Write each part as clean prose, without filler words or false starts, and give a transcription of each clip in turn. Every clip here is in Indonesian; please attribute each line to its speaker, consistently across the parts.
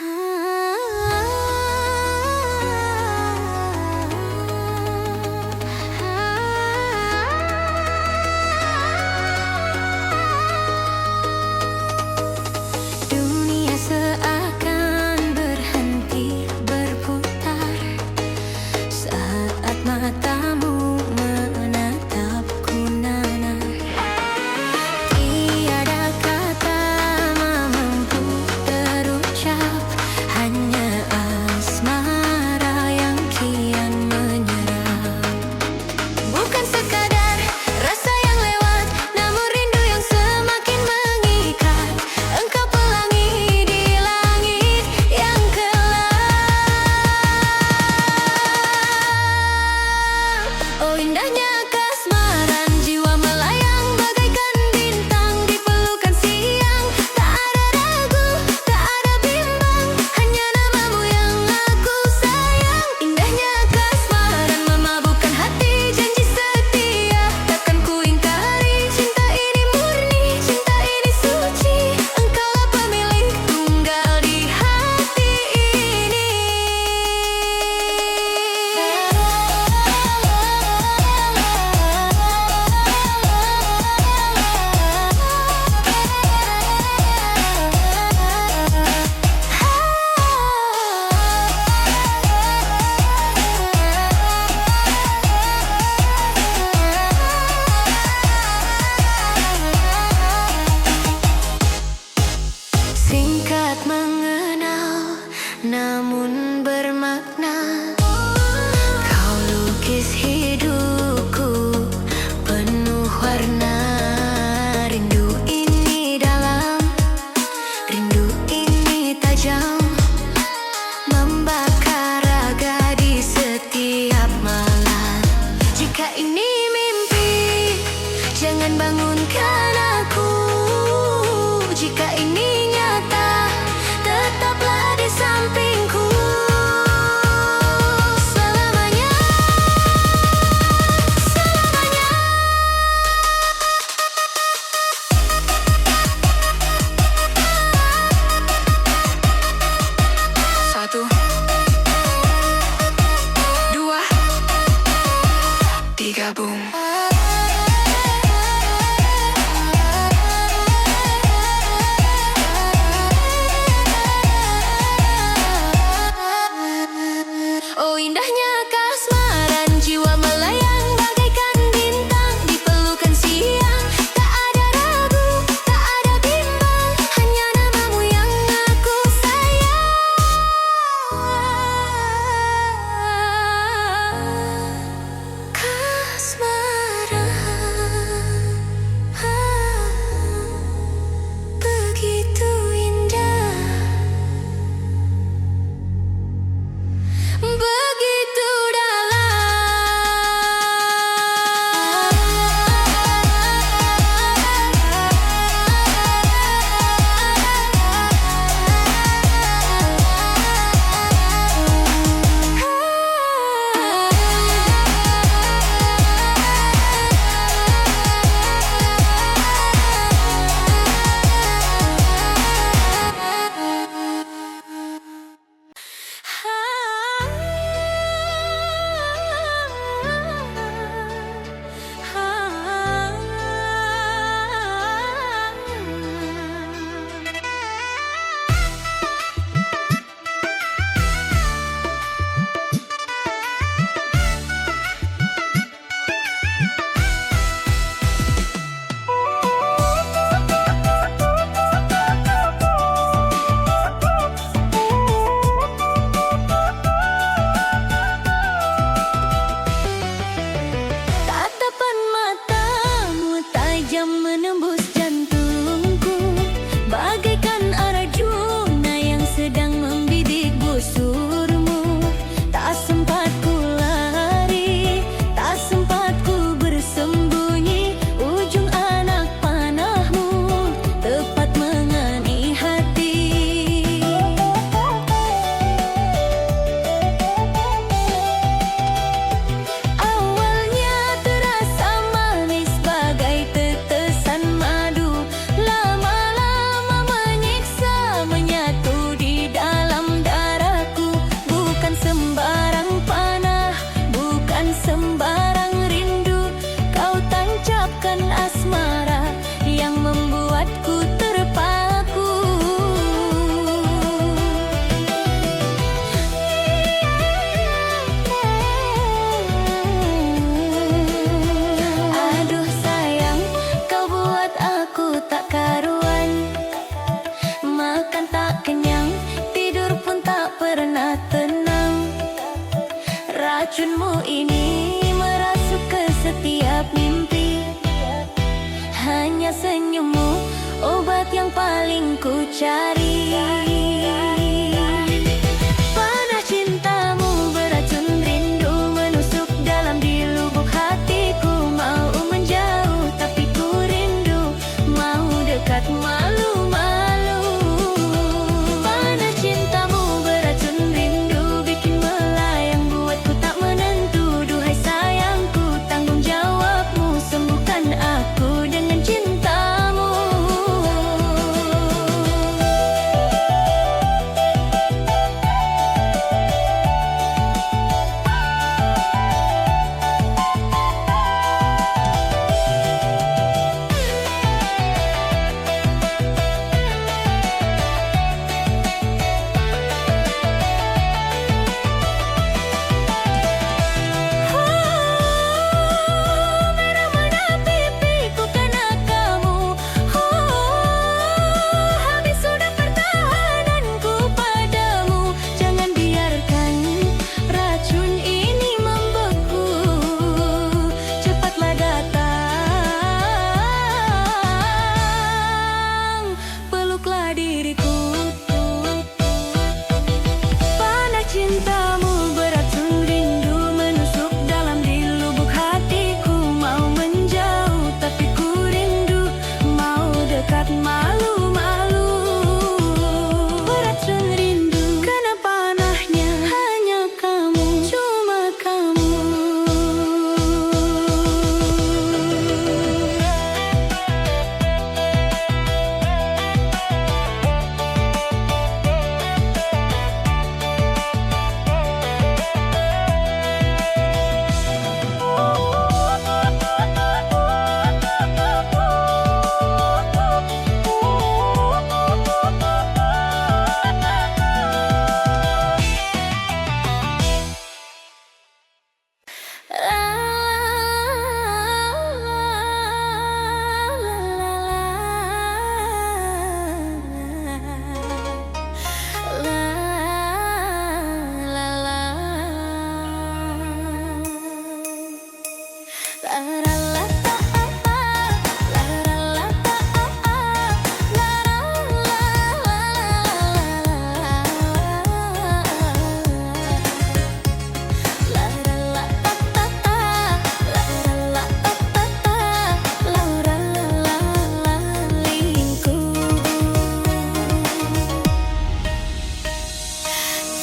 Speaker 1: Dunia seakan berhenti berputar saat matamu menatapku nanar. Tiada kata mampu terucap, hanya asmara yang kian menyerap. Bukan sekadar rasa yang lewat, namun rindu yang semakin mengikat. Engkau pelangi di langit yang gelap. Oh indahnya kasmaran, jiwa melayang bagaikan bintang di pelukan siang. Tak ada ragu, tak ada bimbang, hanya namamu yang aku sayang. Indahnya kasmaran memabukkan hati, janji setia takkan ku ingkari. Cinta ini murni, cinta ini suci, engkaulah pemilik tunggal di hati ini. Singkat mengenal, namun bermakna. Kau lukis hidupku penuh warna. Rindu ini dalam, rindu ini tajam, membakar raga di setiap malam. Jika ini mimpi, jangan bangunkan aku. Jika ini nyata, tetaplah di sampingku. Racunmu ini merasuk ke setiap mimpi. Hanya senyummu, obat yang paling ku cari. Panah cintamu beracun rindu, menusuk dalam di lubuk hatiku. Mau menjauh tapi ku rindu, mau dekat malu-malu. Panah cintamu beracun rindu, bikin melayang, buatku tak menentu. Duhai sayangku, tanggung jawabmu, sembuhkan aku dengan cintamu. Cintamu beracun rindu, menusuk dalam di lubuk hatiku. Mau menjauh tapi ku rindu, mau dekat malu-malu. Beracun rindu, kena panahnya hanya kamu, cuma kamu.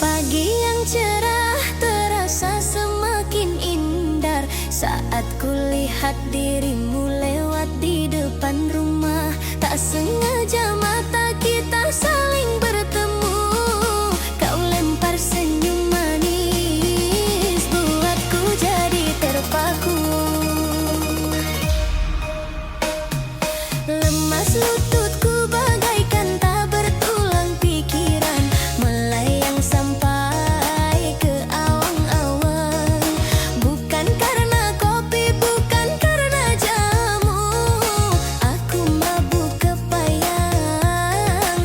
Speaker 1: Pagi yang cerah terasa semakin indah saat kulihat dirimu lewat di depan rumah. Tak sengaja mata kita saling bertemu. Kau lempar senyum manis, buatku jadi terpaku. Lemas lututku bagaikan tak bertulang pikiran, melayang sampai ke awang-awang. Bukan karena kopi, bukan karena jamu, aku mabuk kepayang.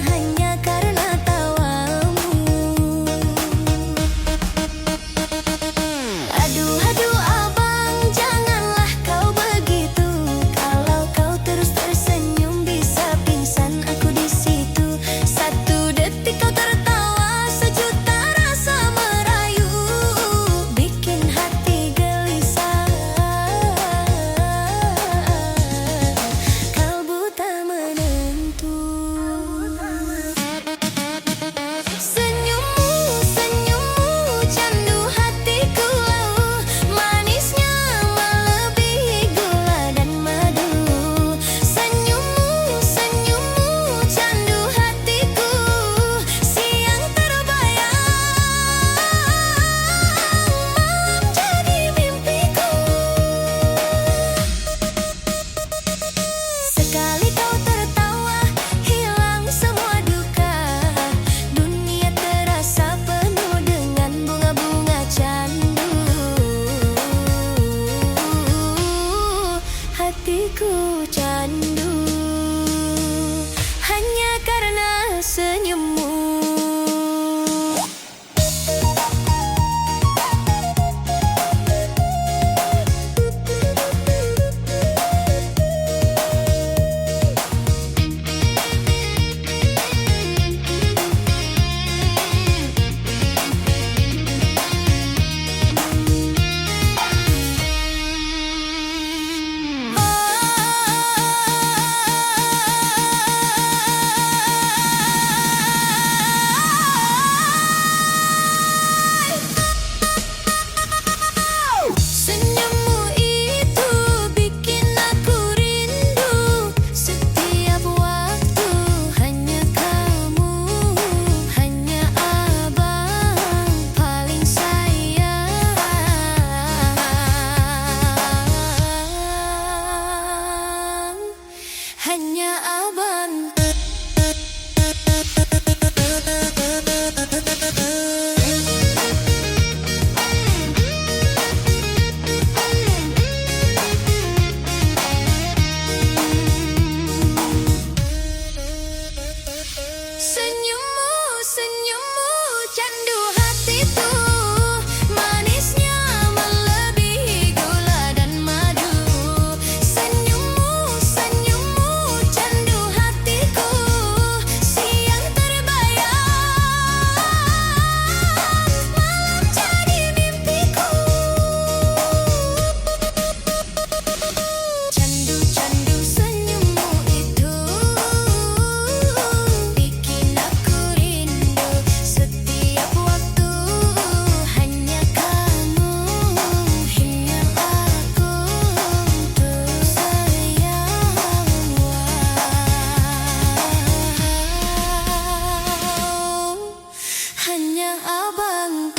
Speaker 1: hanya abang.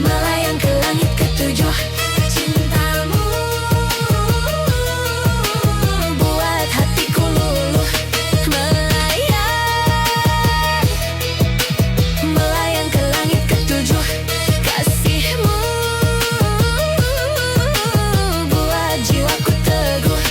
Speaker 1: Melayang ke langit ketujuh, cintamu buat hatiku luluh. Melayang ke langit ketujuh, kasihmu buat jiwaku teguh.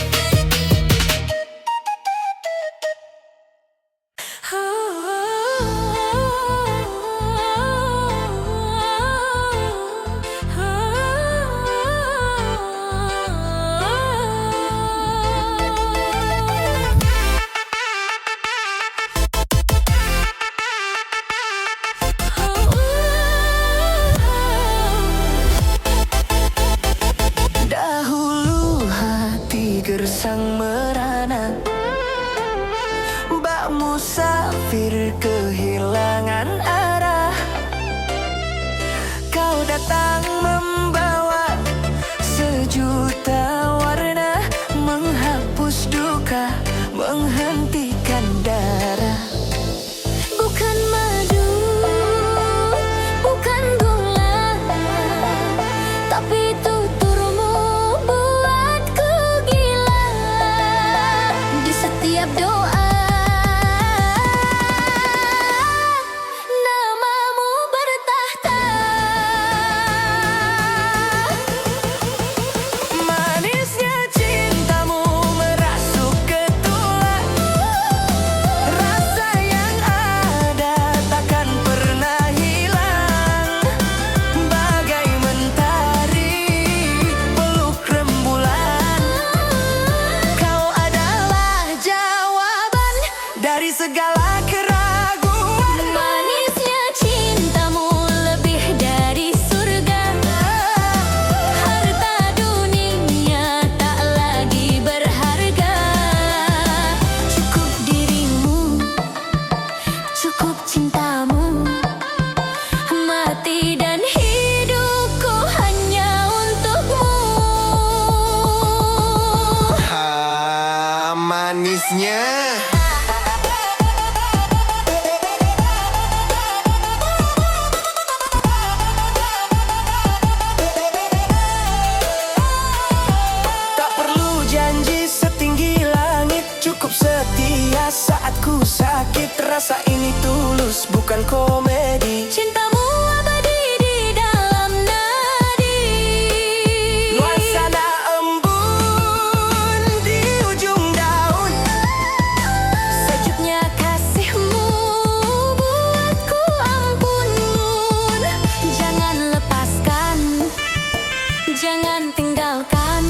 Speaker 2: Dahulu hati gersang merana, bak musafir kehilangan arah. Kau datang membawa sejuta warna, menghapus duka, menghentikan darah.
Speaker 1: Bukan madu, bukan gula, tapi tuturmu buatku gila. Di setiap doa
Speaker 2: segala keraguan.
Speaker 1: Manisnya cintamu lebih dari surga. Harta dunia tak lagi berharga. Cukup dirimu, cukup cintamu. Mati dan hidupku hanya untukmu.
Speaker 2: Manisnya. Tak perlu janji setinggi langit, cukup setia saat ku sakit. Rasa ini tulus, bukan komedi.
Speaker 1: Cintamu abadi di dalam nadi.
Speaker 2: Nuansana embun di ujung daun.
Speaker 1: Sejuknya kasihmu buatku ampun. Jangan lepaskan, jangan tinggalkan.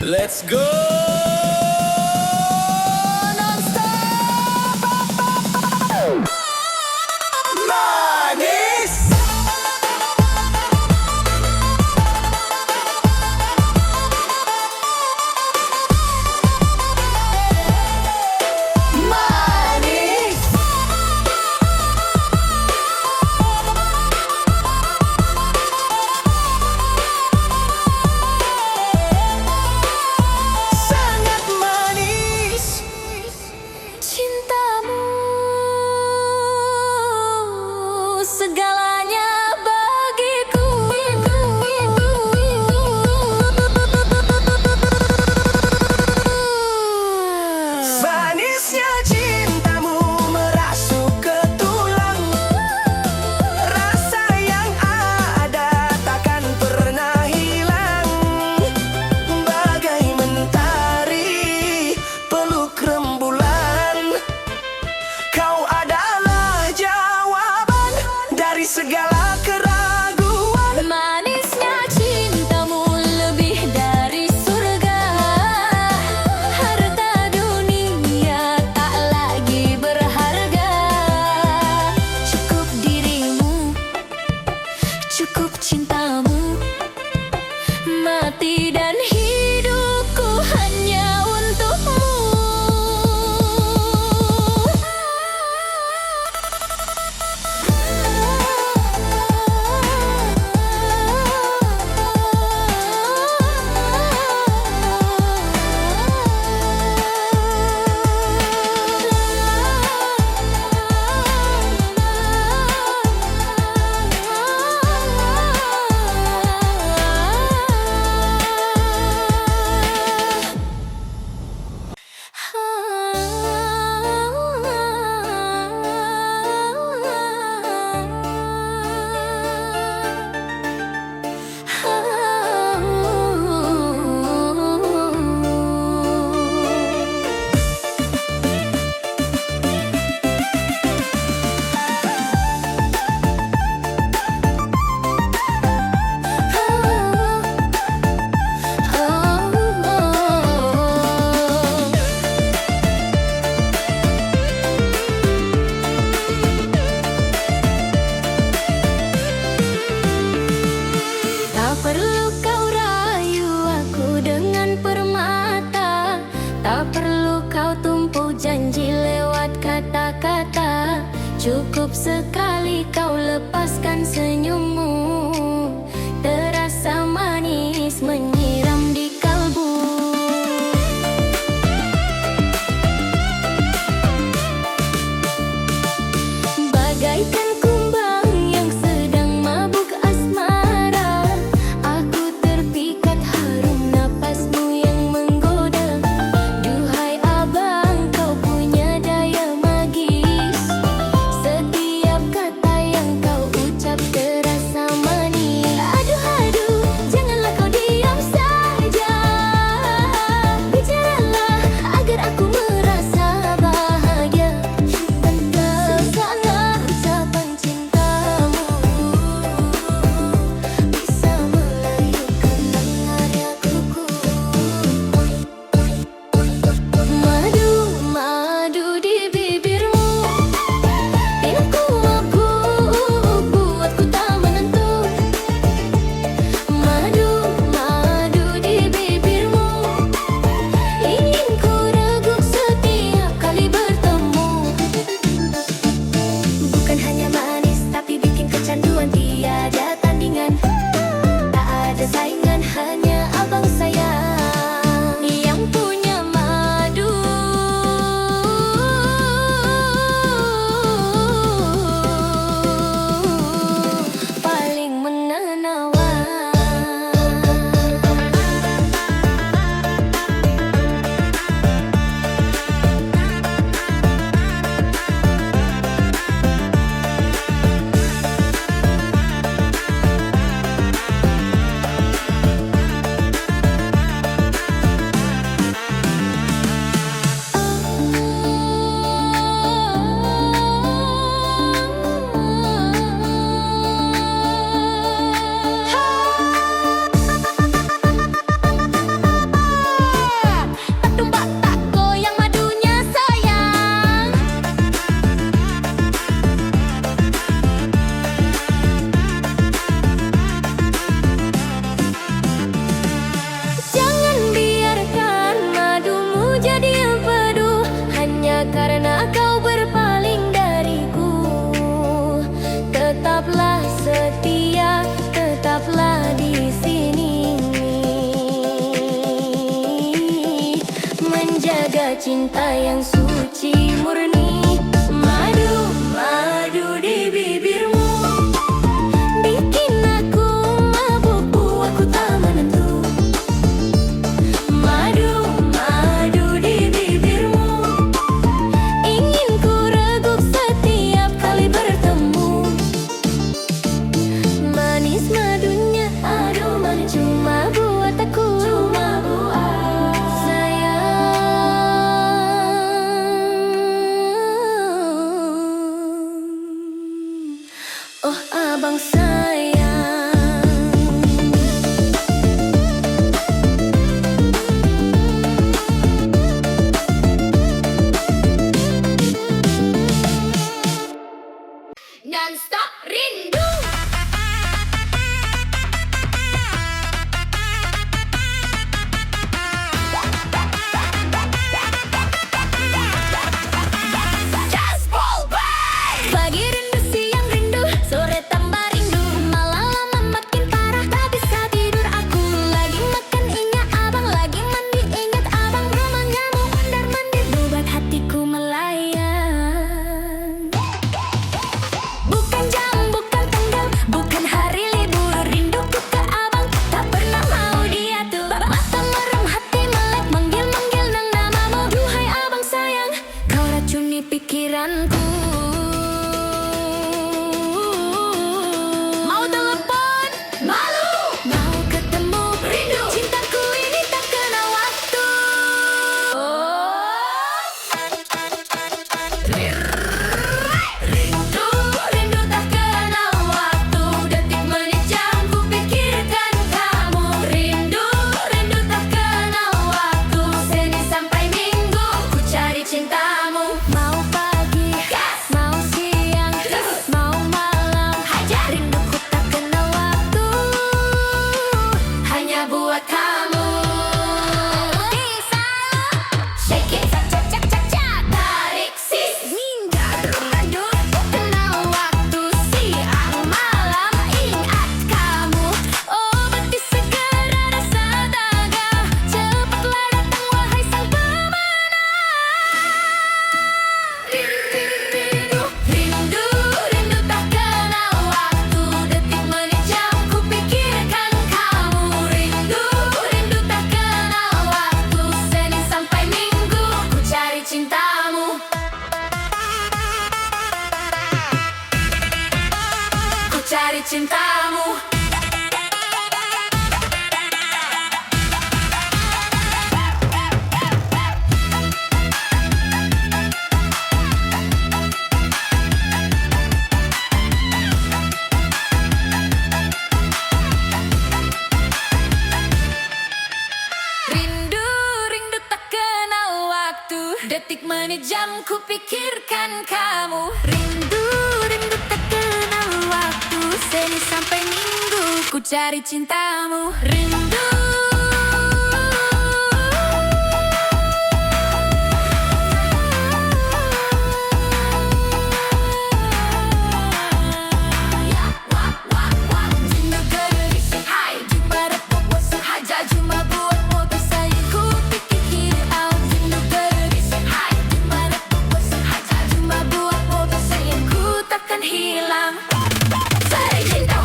Speaker 2: Let's go. Non-stop. Manis. Manis. Sangat manis.
Speaker 1: Cintamu segalanya bagiku.
Speaker 2: Manisnya cintamu merasuk ke tulang. Rasa yang ada takkan pernah hilang. Bagai mentari peluk rembulan. Kau adalah jawaban dari segala keraguan.
Speaker 1: Manisnya cintamu lebih dari surga. Harta dunia tak lagi berharga. Cukup dirimu, cukup cintamu. Mati dan hidupku hanya untukmu. Tak perlu kau rayu aku dengan permata. Tak perlu kau tumpuk janji lewat kata-kata. Cukup sekali kau lepaskan senyummu. Terasa manis menyiram di kalbu. Bagaikan kumbang yang sedang mabuk asmara. Aku terpikat harum napasmu yang menggoda. Duhai abang, kau punya daya magis. Setiap kata yang kau ucap terasa manis. cinta yang suci murni. Madu, madu di bibirmu bikin aku mabuk, buatku tak menentu. Madu, madu di bibirmu ingin ku reguk setiap kali bertemu. Manis madunya, aduh manis cuma buat aku, cuma buat sayang. Oh abang sayang. Non-stop rindu. Pagi rindu, siang rindu, sore tambah rindu, malah lama makin parah, tak bisa tidur aku. Lagi makan ingat abang, lagi mandi ingat abang, rumahnya mau mondar mandir, buat hatiku melayang. Bukan jam, bukan tanggal, bukan hari libur, rinduku ke abang tak pernah mau diatur. Mata merem, hati melek, manggil-manggil nang namamu. Duhai abang sayang, kau racuni pikiranku. Mau telepon? Malu. Mau ketemu? Rindu. Cintaku ini tak kenal waktu. Rindu, rindu tak kenal waktu. Detik menit jam ku pikirkan kamu. Rindu, rindu tak kenal waktu. Senin sampai Minggu ku cari cintamu. Mau pagi, mau siang, mau malam, rinduku tak kenal waktu, hanya buat kamu. Shake it, cak cak cak cak cak. Tarik sis, minggat, rindu kenal waktu, siang malam ingat kamu. Oh betis segar rasa daga, cepatlah datang wahai sang pemana. Rindu, rindu, rindu tak kenal waktu. Detik menit jam ku pikirkan kamu. Rindu, rindu tak kenal waktu. Senin sampai Minggu ku cari cintamu. Ku cari cintamu. Rindu, rindu tak kenal waktu. Detik menit jam ku pikirkan kamu. Rindu, rindu tak kenal waktu. Senin sampai Minggu ku cari cintamu. Rindu. Rindu geris, hai, jumpa repot bosan haja, cuma buat motor saya ku pikir out. Rindu geris, hai, jumpa repot bosan haja, cuma buat motor saya ku takkan hilang. Saya cinta.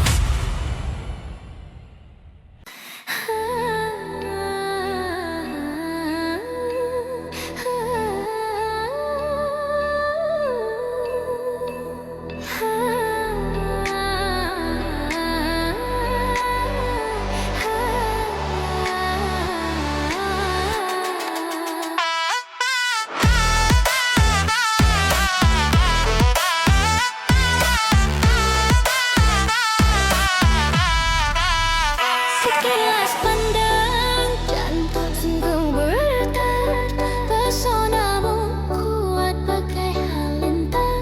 Speaker 1: Sekilas pandang jantung berdetak, pesonamu kuat bagai halilintar.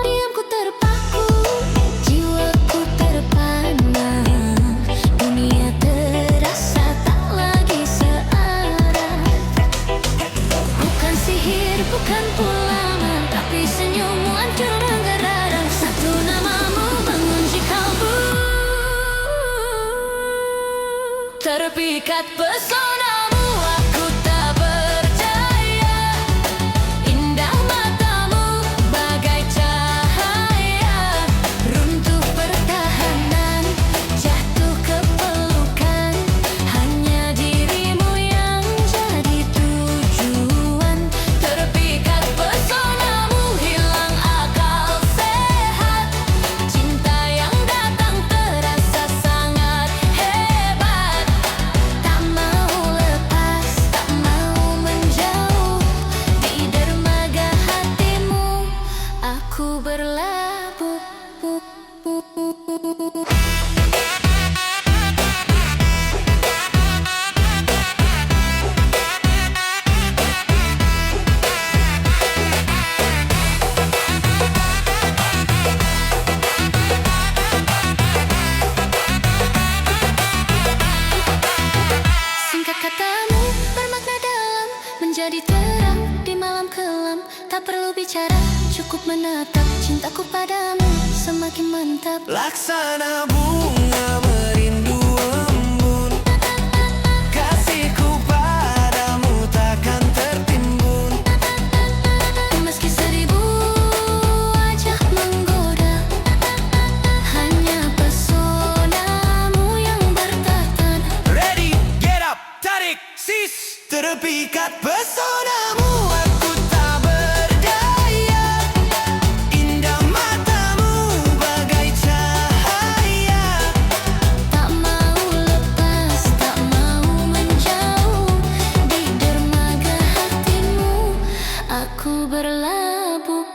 Speaker 1: Diamku terpaku, jiwaku terpana, dunia terasa tak lagi searah. Bukan sihir, bukan pula tapi senyummu hancur menggerak. Satu namamu mengunci kalbu. Terpikat pesonamu, aku tak berdaya. Tak perlu bicara, cukup menatap. Cintaku padamu semakin mantap.
Speaker 2: Laksana bunga merindu embun, kasihku padamu takkan tertimbun.
Speaker 1: Meski seribu wajah menggoda, hanya pesonamu yang bertahan.
Speaker 2: Ready, get up, tarik, sis. Terpikat pesonamu, aku tak berdaya. Indah matamu bagai cahaya.
Speaker 1: Tak mau lepas, tak mau menjauh. Di dermaga hatimu aku berlabuh.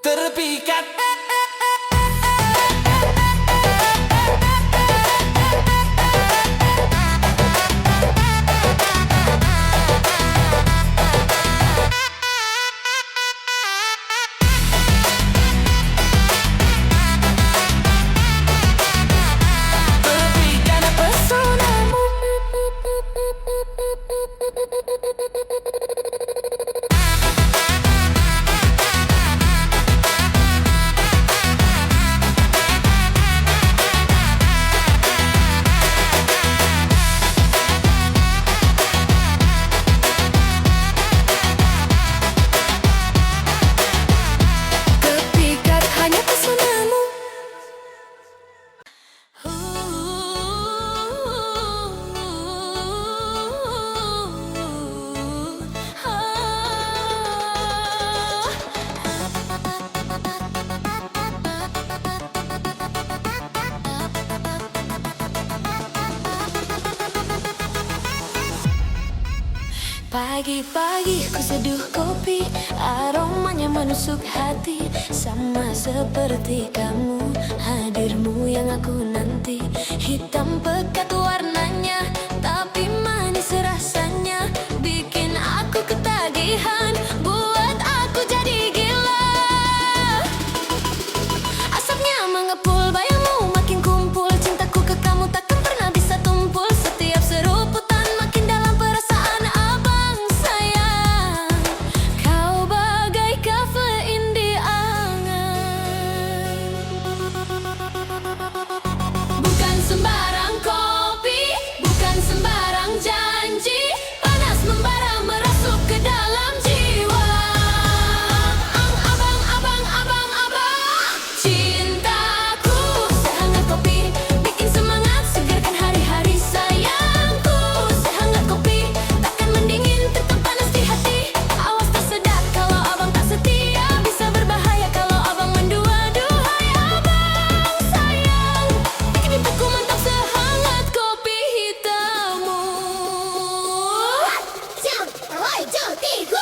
Speaker 2: Terpikat. Terpikat pesonamu. Terpikat hanya pesonamu.
Speaker 1: Pagi-pagi ku seduh kopi, aromanya menusuk hati. Sama seperti kamu, hadirmu yang aku nanti. Hitam pekat warnanya, tapi manis rasanya. Bikin aku ketagihan, buat aku jadi gila. Asapnya mengepul, bayangmu makin kumpul. Cintaku ke kamu takkan pernah bisa tumpul. Setiap seruputan makin dalam perasaan abang sayang. Kau bagai kafein di angan. Bukan sembarang kopi, bukan sembarang janji. Panas membara merasuk ke dalam jiwa. Abang, abang, abang, abang. Cintaku sehangat kopi, bikin semangat, segarkan hari-hari. Sayangku sehangat kopi, takkan mendingin, tetap panas di hati. Awas tak sedap kalau abang tak setia, bisa berbahaya kalau abang mendua. Duhai abang sayang, bikin hidupku mantap sehangat kopi hitammu. 1, 2, 3.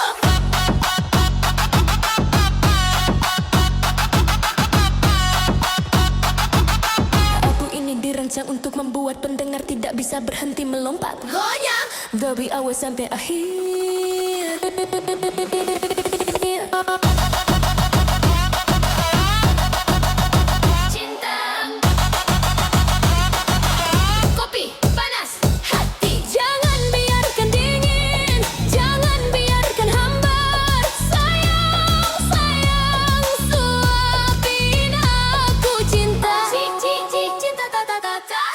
Speaker 1: Lagu ini dirancang untuk membuat pendengar tidak bisa berhenti melompat. Goyang dari awal sampai akhir. Cinta, kopi panas hati. Jangan biarkan dingin, jangan biarkan hambar. Sayang, sayang, suapin aku cinta. Cinta,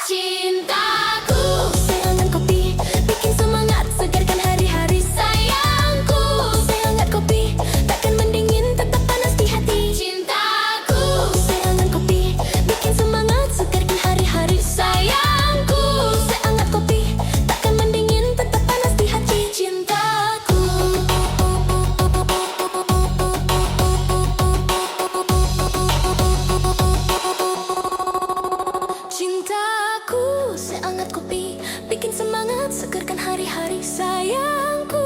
Speaker 1: cintaku sehangat kopi, bikin semangat, segarkan hari-hari. Sayangku sehangat kopi, takkan mendingin, tetap panas di hati. Cintaku sehangat kopi, bikin semangat, segarkan hari-hari. Sayangku sehangat kopi, takkan mendingin, tetap panas di hati. Cintaku. Cintaku sehangat kopi, bikin semangat, segarkan hari-hari. Sayangku.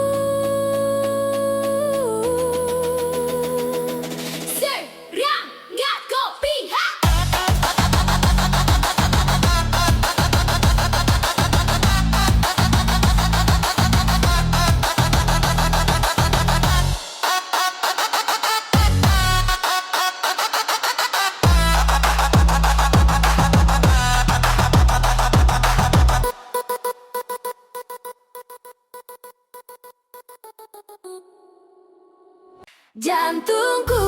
Speaker 1: jantungku.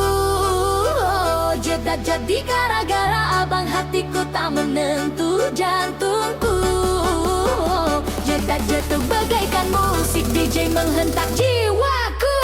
Speaker 1: Jedak jadi gara-gara abang, hatiku tak menentu. Jantungku jedak jatuh bagaikan musik DJ menghentak jiwaku.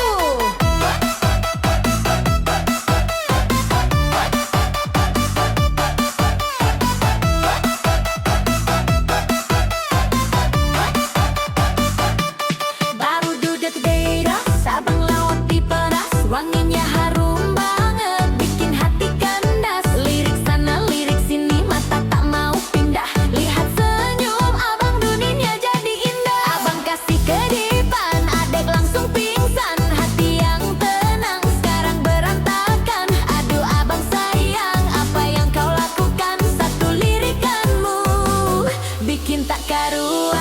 Speaker 1: Baru duduk di ras, abang lawak di peras, wanginya harum banget, bikin hati kandas. Lirik sana, lirik sini, mata tak mau pindah. Lihat senyum abang, dunia jadi indah. Abang kasih kedipan, adek langsung pingsan. Hati yang tenang sekarang berantakan. Aduh abang sayang, apa yang kau lakukan? Satu lirikanmu bikin tak karuan.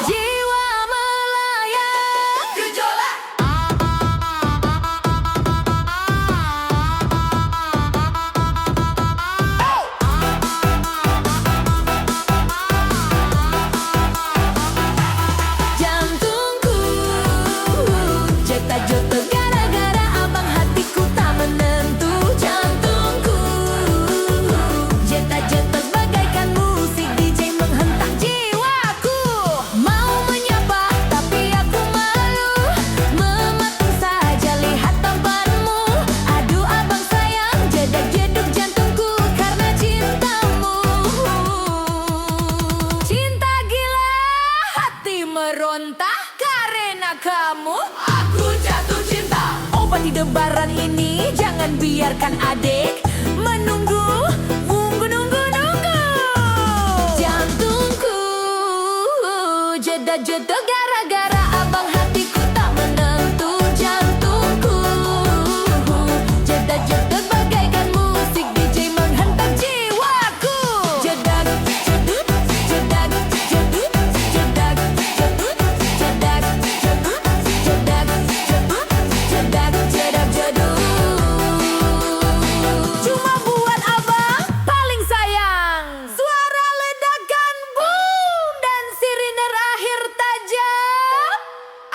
Speaker 1: Jiwa melayang, gejolak. Jantungku jetak-jetuk gara-gara abang, hatiku tak menentu. Jantungku jetak-jetuk bagaikan musik DJ menghentak jiwaku. Mau menyapa tapi aku malu, mematung saja lihat tampanmu. Aduh abang sayang, jedak-jeduk jantungku karena cintamu. Cinta gila, hati meronta karena kamu. Aku jatuh cinta. Obati debaran ini, jangan biarkan adik menunggu. Nunggu. Jantungku jedak-jeduk gara-gara abang, hatiku tak menentu. Jantungku jedak-jeduk bagaikan musik DJ menghentak jiwaku. Jedak jeduk, jedak jeduk, jedak jeduk, jedak jeduk, jedak jeduk, jedak jeduk. Cuma buat abang paling sayang, suara ledakan boom dan sirine akhir tajam.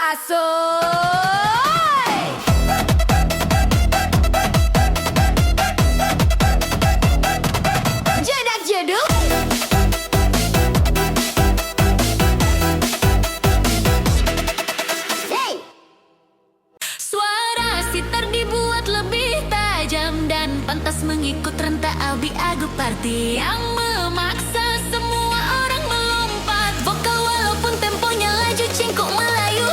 Speaker 1: Asoy. Jedak jeduk. Hey. Suara sitar dibuat lebih tajam dan pantas mengikut rentak Albi Agu Party yang memaksa semua orang melompat. Vokal walaupun temponya laju, cingkuk Melayu.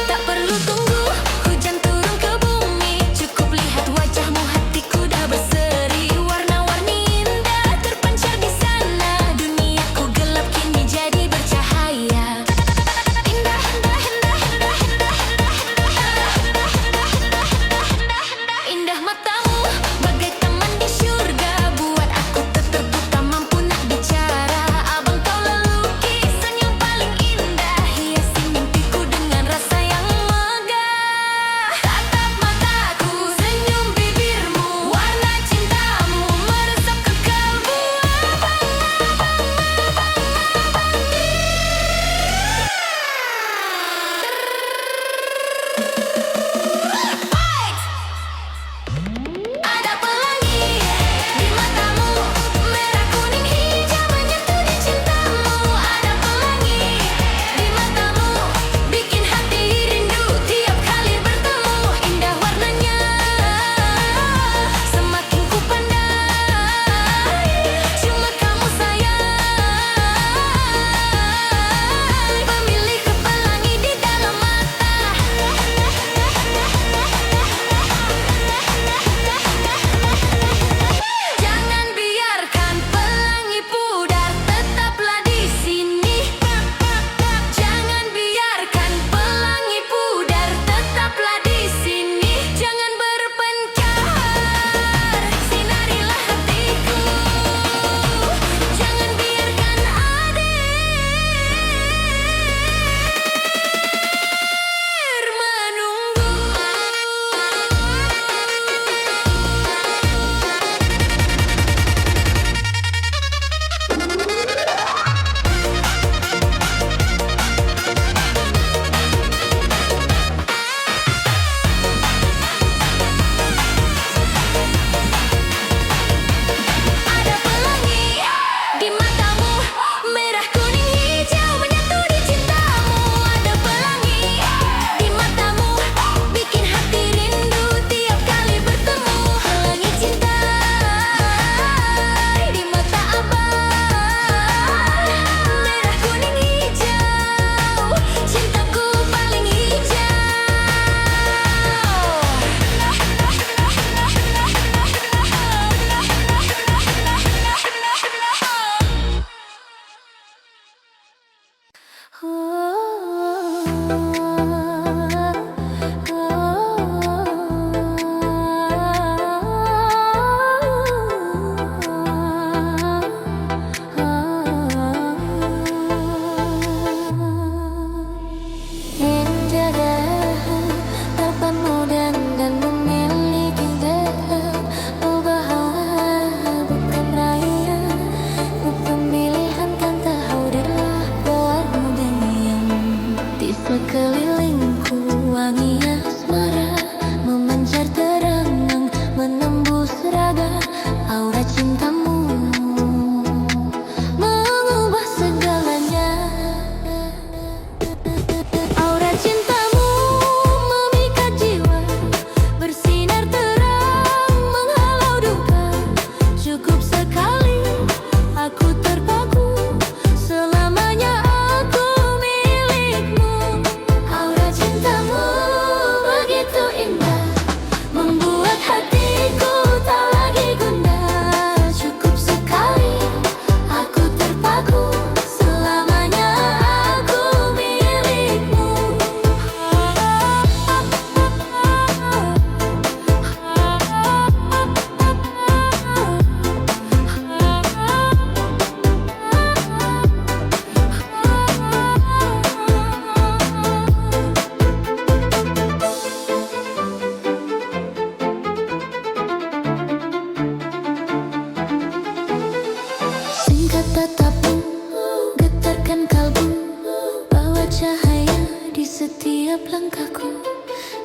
Speaker 1: Tak perlu tunggu hujan turun ke bumi, cukup lihat wajahmu, hatiku dah berseri. Warna-warni indah terpancar di sana, duniaku gelap kini jadi bercahaya.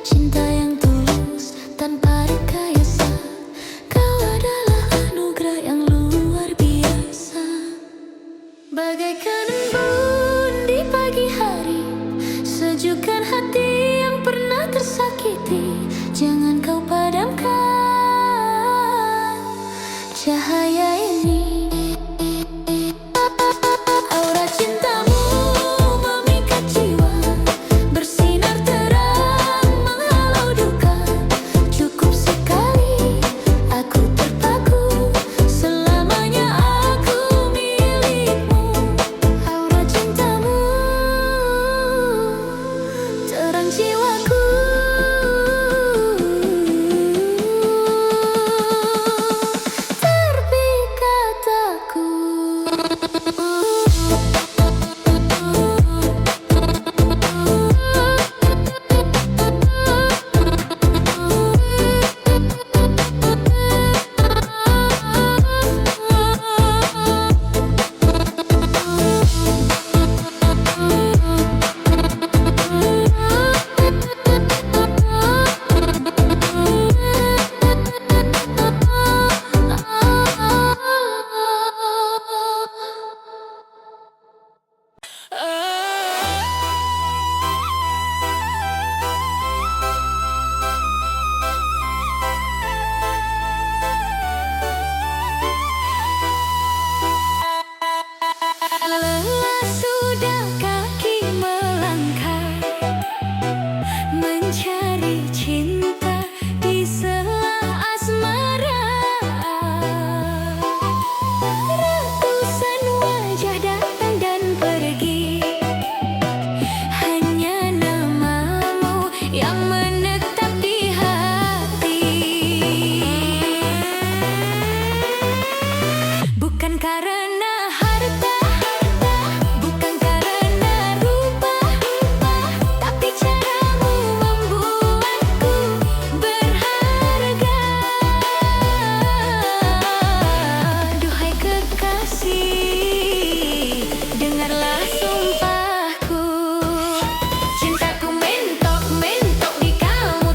Speaker 1: cinta yang tulus tanpa rekayasa. Kau adalah anugerah yang luar biasa. Bagaikan embun di pagi hari, sejukkan hati yang pernah tersakiti. Jangan kau padamkan cahaya ini. Aura cintamu memikat jiwa, bersinar terang menghalau duka. Cukup sekali aku terpaku, selamanya aku milikmu. Aura cintamu terang jiwaku. Terpikat aku. Lelah sudah kaki melangkah, mencari cinta di sela asmara. Ratusan wajah datang dan pergi, hanya namamu yang menetap di hati. Bukan karena harta, bukan karena rupa, tapi caramu membuatku berharga. Duhai kekasih, dengarlah sumpahku. Cintaku mentok-mentok di kamu.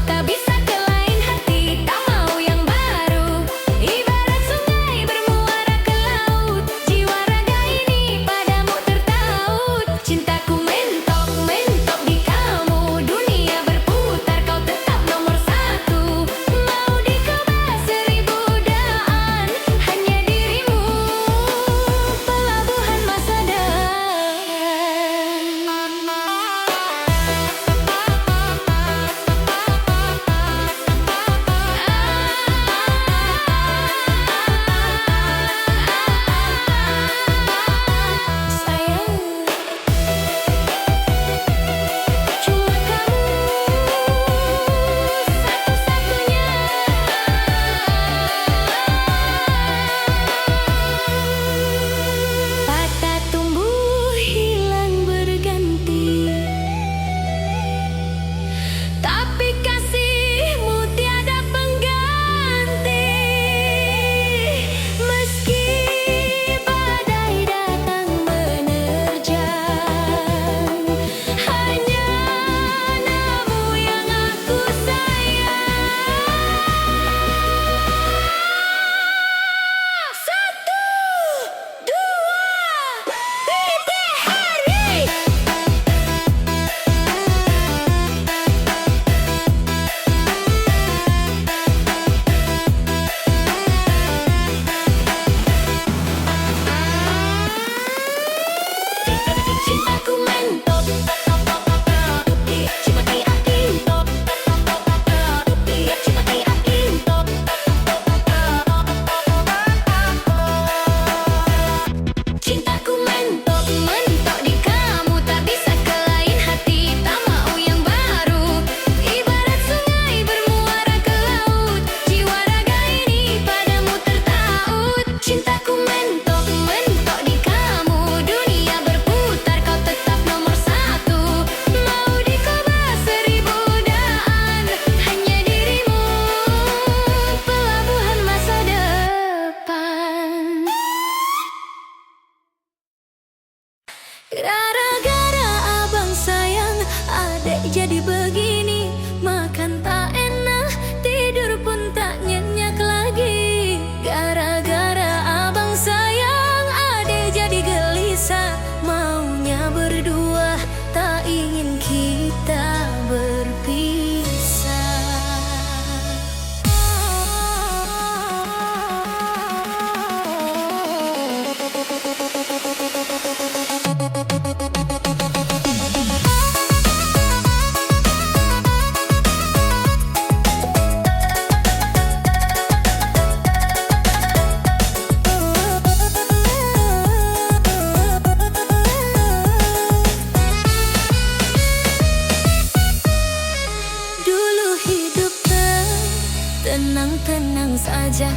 Speaker 1: tenang-tenang saja,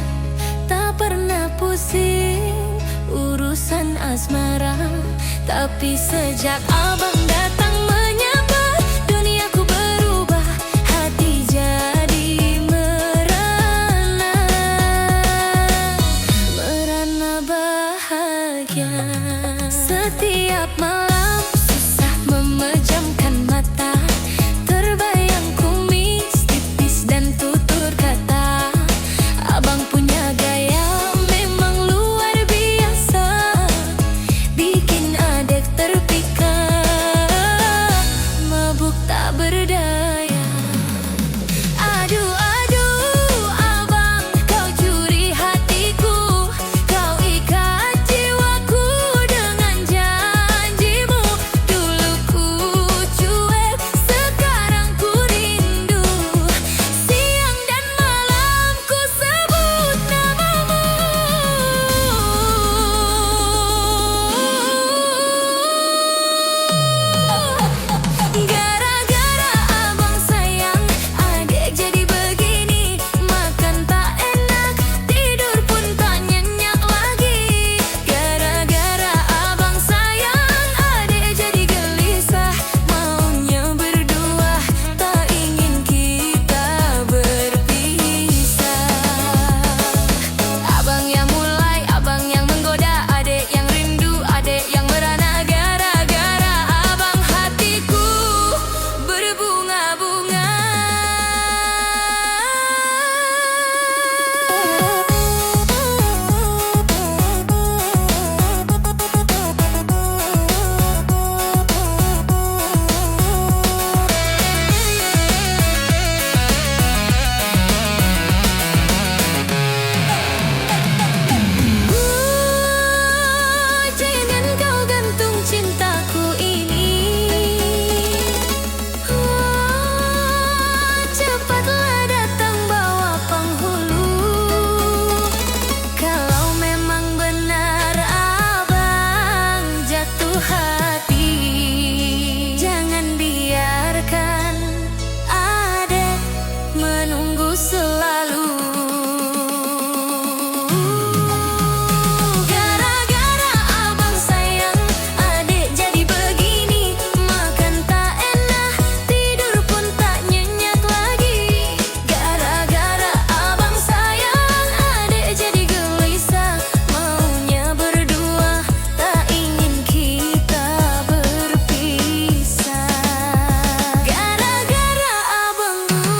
Speaker 1: tak pernah pusing urusan asmara. Tapi sejak abang datang menyapa, duniaku berubah, hati jadi merana, merana bahagia. Setiap malam susah memejamkan mata, terbayang kumis tipis dan tutur kata. Abang punya gaya memang luar biasa, bikin adek terpikat, mabuk tak berdaya. Aduh, aduh, abang, kau curi hatiku, kau ikat jiwaku dengan janjimu. Dulu ku cuek, sekarang ku rindu, siang dan malam ku sebut namamu. Gara-gara abang sayang, adek jadi begini, makan tak enak, tidur pun tak nyenyak lagi. Gara-gara abang sayang, adek jadi gelisah, maunya berdua, tak ingin kita berpisah. Abang yang mulai, abang yang menggoda, adek yang rindu, adek yang merana. Gara-gara abang hatiku berbunga-bunga. Jangan kau gantung cintaku ini, cepatlah datang bawa penghulu. Kalau memang benar abang jatuh hati, jangan biarkan adek menunggu selalu. Gara-gara abang sayang, adek jadi begini, makan tak enak, tidur pun tak nyenyak lagi. Gara-gara abang sayang, adek jadi gelisah, maunya berdua, tak ingin kita berpisah. Gara-gara abangmu,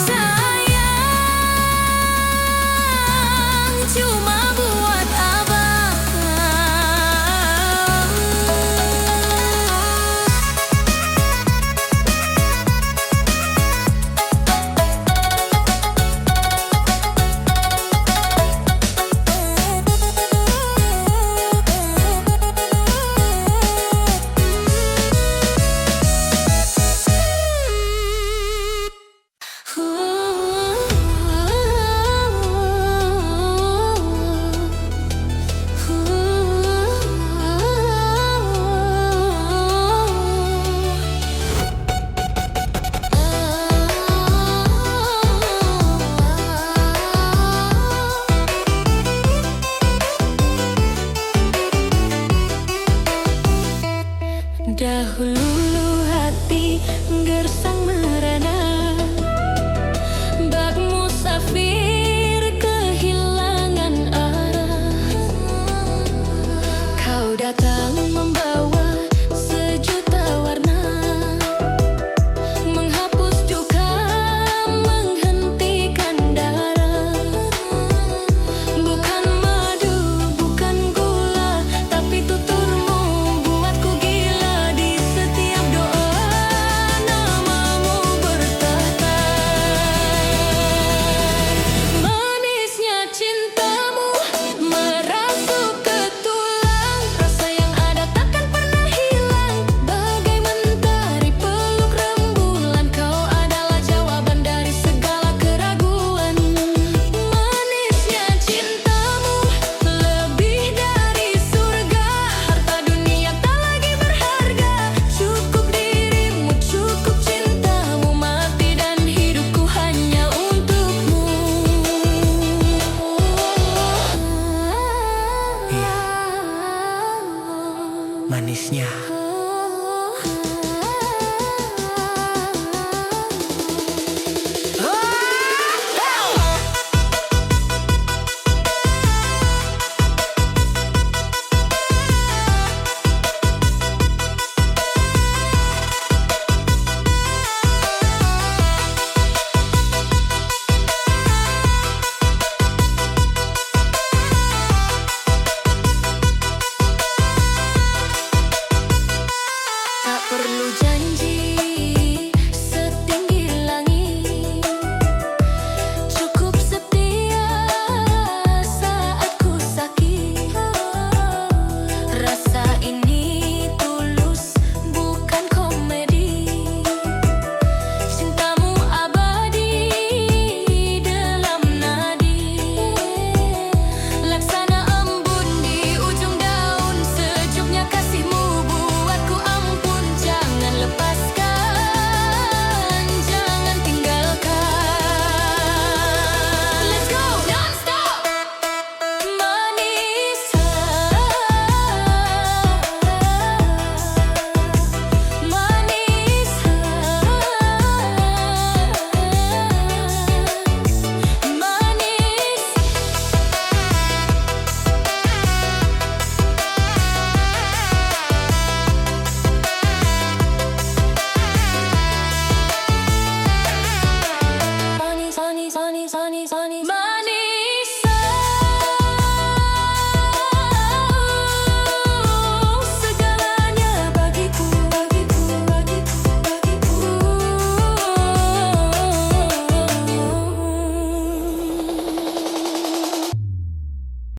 Speaker 1: sayang cuma buat abang. Dahulu hati gersang